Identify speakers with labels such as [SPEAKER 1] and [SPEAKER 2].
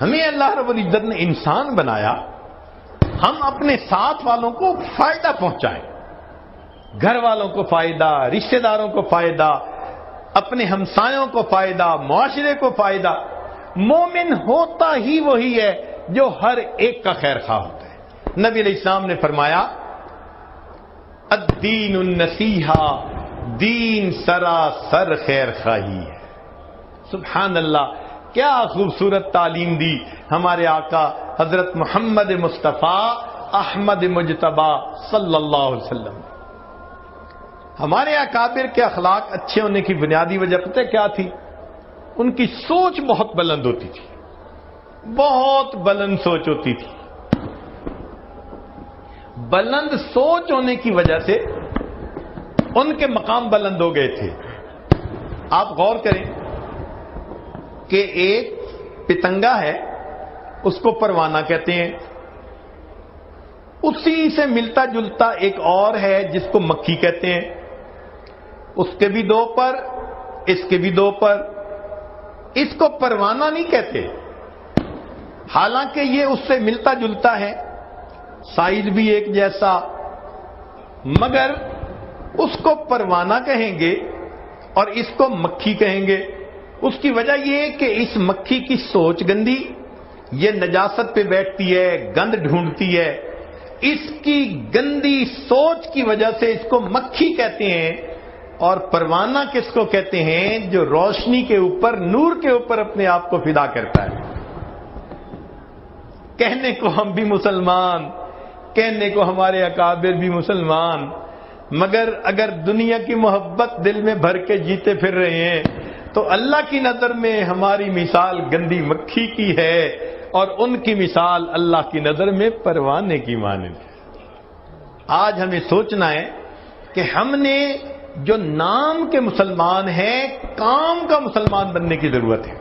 [SPEAKER 1] ہمیں اللہ رب العزت نے انسان بنایا، ہم اپنے ساتھ والوں کو فائدہ پہنچائیں، گھر والوں کو فائدہ، رشتہ داروں کو فائدہ، اپنے ہمسایوں کو فائدہ، معاشرے کو فائدہ۔ مومن ہوتا ہی وہی ہے جو ہر ایک کا خیر خواہ ہوتا ہے۔ نبی علیہ السلام نے فرمایا الدین النصیحہ، دین سراسر خیر خواہی ہے۔ سبحان اللہ، کیا خوبصورت تعلیم دی ہمارے آقا حضرت محمد مصطفیٰ احمد مجتبیٰ صلی اللہ علیہ وسلم۔ ہمارے اکابر کے اخلاق اچھے ہونے کی بنیادی وجہ پتہ ہے کیا تھی؟ ان کی سوچ بہت بلند ہوتی تھی، بہت بلند سوچ ہوتی تھی۔ بلند سوچ ہونے کی وجہ سے ان کے مقام بلند ہو گئے تھے۔ آپ غور کریں کہ ایک پتنگا ہے، اس کو پروانہ کہتے ہیں، اسی سے ملتا جلتا ایک اور ہے جس کو مکھی کہتے ہیں، اس کے بھی دو پر، اس کے بھی دو پر، اس کو پروانہ نہیں کہتے، حالانکہ یہ اس سے ملتا جلتا ہے، سائز بھی ایک جیسا، مگر اس کو پروانہ کہیں گے اور اس کو مکھی کہیں گے۔ اس کی وجہ یہ ہے کہ اس مکھی کی سوچ گندی، یہ نجاست پہ بیٹھتی ہے، گند ڈھونڈتی ہے، اس کی گندی سوچ کی وجہ سے اس کو مکھی کہتے ہیں۔ اور پروانہ کس کو کہتے ہیں؟ جو روشنی کے اوپر، نور کے اوپر اپنے آپ کو فدا کرتا ہے۔ کہنے کو ہم بھی مسلمان، کہنے کو ہمارے اکابر بھی مسلمان، مگر اگر دنیا کی محبت دل میں بھر کے جیتے پھر رہے ہیں تو اللہ کی نظر میں ہماری مثال گندی مکھی کی ہے، اور ان کی مثال اللہ کی نظر میں پروانے کی مانند ہے۔ آج ہمیں سوچنا ہے کہ ہم نے جو نام کے مسلمان ہیں، کام کا مسلمان بننے کی ضرورت ہے۔